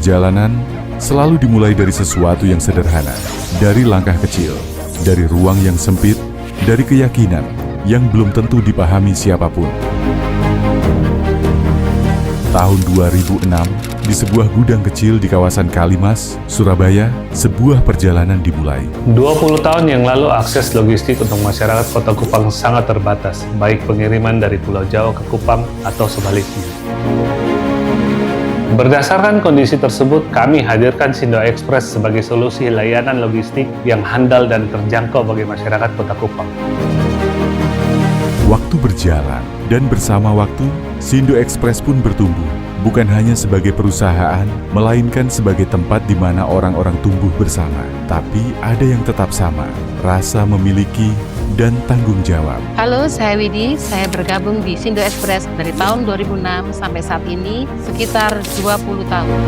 perjalanan selalu dimulai dari sesuatu yang sederhana, dari langkah kecil, dari ruang yang sempit, dari keyakinan yang belum tentu dipahami siapapun. Tahun 2006, di sebuah gudang kecil di kawasan Kalimas, Surabaya, sebuah perjalanan dimulai. 20 tahun yang lalu akses logistik untuk masyarakat Kota Kupang sangat terbatas, baik pengiriman dari Pulau Jawa ke Kupang atau sebaliknya. Berdasarkan kondisi tersebut, kami hadirkan Sindo Express sebagai solusi layanan logistik yang handal dan terjangkau bagi masyarakat Kota Kupang. Waktu berjalan, dan bersama waktu, Sindo Express pun bertumbuh. Bukan hanya sebagai perusahaan, melainkan sebagai tempat di mana orang-orang tumbuh bersama. Tapi ada yang tetap sama, rasa memiliki dan tanggung jawab. Halo, saya Widi. Saya bergabung di Sindo Express dari tahun 2006 sampai saat ini, sekitar 20 tahun.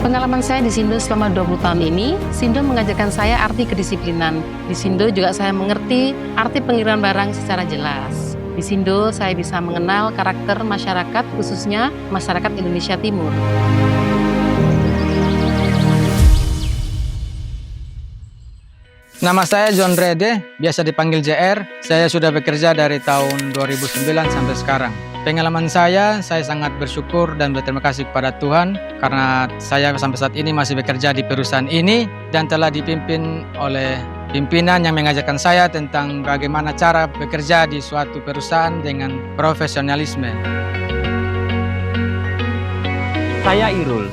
Pengalaman saya di Sindo selama 20 tahun ini, Sindo mengajarkan saya arti kedisiplinan. Di Sindo juga saya mengerti arti pengiriman barang secara jelas. Di Sindo saya bisa mengenal karakter masyarakat, khususnya masyarakat Indonesia Timur. Nama saya John Rede, biasa dipanggil JR. Saya sudah bekerja dari tahun 2009 sampai sekarang. Pengalaman saya sangat bersyukur dan berterima kasih kepada Tuhan karena saya sampai saat ini masih bekerja di perusahaan ini dan telah dipimpin oleh pimpinan yang mengajarkan saya tentang bagaimana cara bekerja di suatu perusahaan dengan profesionalisme. Saya Irul.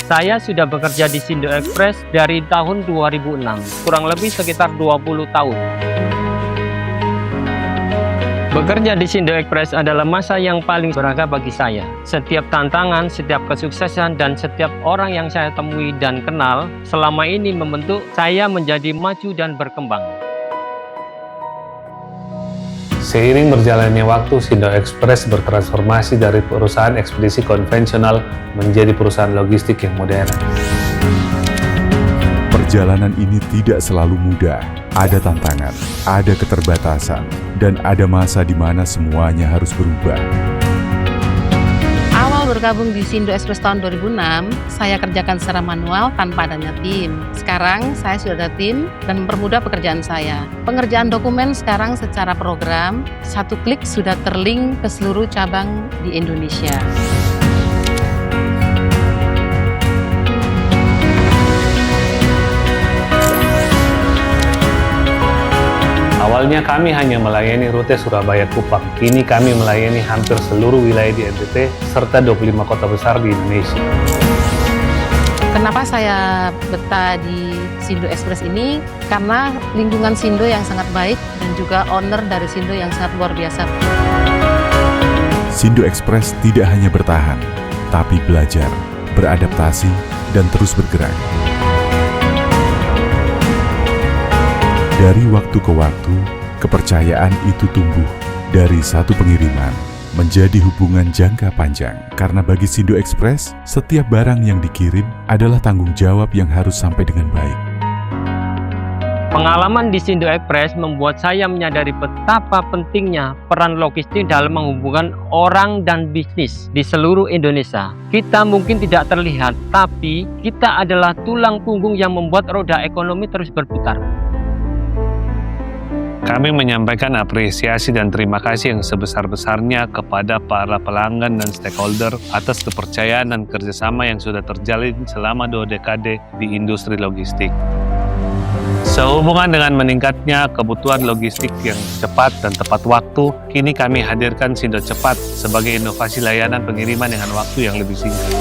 Saya sudah bekerja di Sindo Express dari tahun 2006, kurang lebih sekitar 20 tahun. Bekerja di Sindo Express adalah masa yang paling berharga bagi saya. Setiap tantangan, setiap kesuksesan, dan setiap orang yang saya temui dan kenal selama ini membentuk saya menjadi maju dan berkembang. Seiring berjalannya waktu, Sindo Express bertransformasi dari perusahaan ekspedisi konvensional menjadi perusahaan logistik yang modern. Perjalanan ini tidak selalu mudah. Ada tantangan, ada keterbatasan, dan ada masa di mana semuanya harus berubah. Awal bergabung di Sindo Express tahun 2006, saya kerjakan secara manual tanpa adanya tim. Sekarang saya sudah ada tim dan mempermudah pekerjaan saya. Pengerjaan dokumen sekarang secara program, satu klik sudah terlink ke seluruh cabang di Indonesia. Awalnya kami hanya melayani rute Surabaya-Kupang. Kini kami melayani hampir seluruh wilayah di NTT serta 25 kota besar di Indonesia. Kenapa saya betah di Sindo Express ini? Karena lingkungan Sindo yang sangat baik dan juga owner dari Sindo yang sangat luar biasa. Sindo Express tidak hanya bertahan, tapi belajar, beradaptasi, dan terus bergerak. Dari waktu ke waktu, kepercayaan itu tumbuh dari satu pengiriman menjadi hubungan jangka panjang. Karena bagi Sindo Express, setiap barang yang dikirim adalah tanggung jawab yang harus sampai dengan baik. Pengalaman di Sindo Express membuat saya menyadari betapa pentingnya peran logistik dalam menghubungkan orang dan bisnis di seluruh Indonesia. Kita mungkin tidak terlihat, tapi kita adalah tulang punggung yang membuat roda ekonomi terus berputar. Kami menyampaikan apresiasi dan terima kasih yang sebesar-besarnya kepada para pelanggan dan stakeholder atas kepercayaan dan kerjasama yang sudah terjalin selama 2 dekade di industri logistik. Sehubungan dengan meningkatnya kebutuhan logistik yang cepat dan tepat waktu, kini kami hadirkan Sindo Cepat sebagai inovasi layanan pengiriman dengan waktu yang lebih singkat.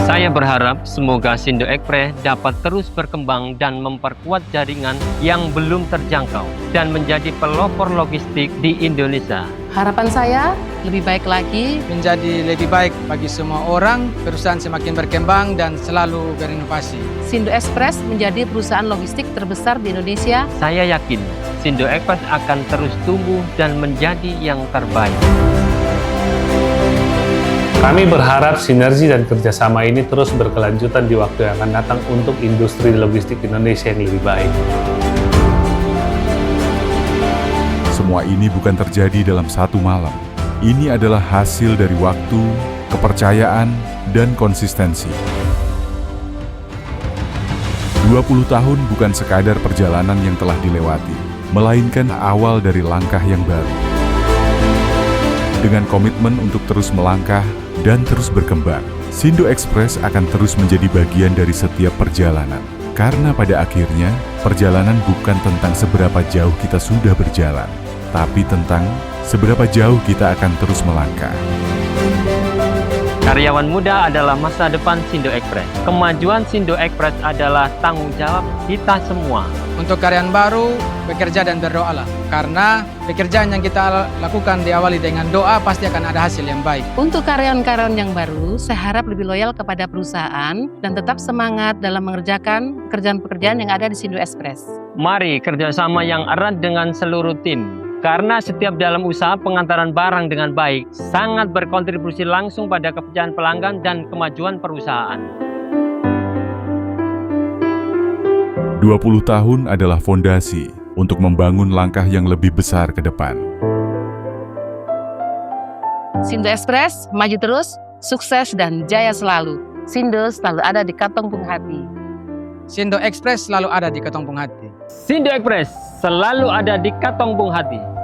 Saya berharap semoga Sindo Express dapat terus berkembang dan memperkuat jaringan yang belum terjangkau dan menjadi pelopor logistik di Indonesia. Harapan saya lebih baik lagi. Menjadi lebih baik bagi semua orang, perusahaan semakin berkembang dan selalu berinovasi. Sindo Express menjadi perusahaan logistik terbesar di Indonesia. Saya yakin Sindo Express akan terus tumbuh dan menjadi yang terbaik. Kami berharap sinergi dan kerjasama ini terus berkelanjutan di waktu yang akan datang untuk industri logistik Indonesia yang lebih baik. Semua ini bukan terjadi dalam satu malam. Ini adalah hasil dari waktu, kepercayaan, dan konsistensi. 20 tahun bukan sekadar perjalanan yang telah dilewati, melainkan awal dari langkah yang baru. Dengan komitmen untuk terus melangkah dan terus berkembang, Sindo Express akan terus menjadi bagian dari setiap perjalanan. Karena pada akhirnya, perjalanan bukan tentang seberapa jauh kita sudah berjalan, tapi tentang seberapa jauh kita akan terus melangkah. Karyawan muda adalah masa depan Sindo Express. Kemajuan Sindo Express adalah tanggung jawab kita semua. Untuk karyawan baru, bekerja dan berdoalah. Karena pekerjaan yang kita lakukan diawali dengan doa, pasti akan ada hasil yang baik. Untuk karyawan-karyawan yang baru, saya harap lebih loyal kepada perusahaan dan tetap semangat dalam mengerjakan pekerjaan-pekerjaan yang ada di Sindo Express. Mari kerjasama yang erat dengan seluruh tim. Karena setiap dalam usaha pengantaran barang dengan baik sangat berkontribusi langsung pada kepercayaan pelanggan dan kemajuan perusahaan. 20 tahun adalah fondasi untuk membangun langkah yang lebih besar ke depan. Sindo Express, maju terus, sukses dan jaya selalu. Sindo selalu ada di kantong bung hati. Sindo Express selalu ada di kantong hati. Sindo Express selalu ada di kantong bung hati.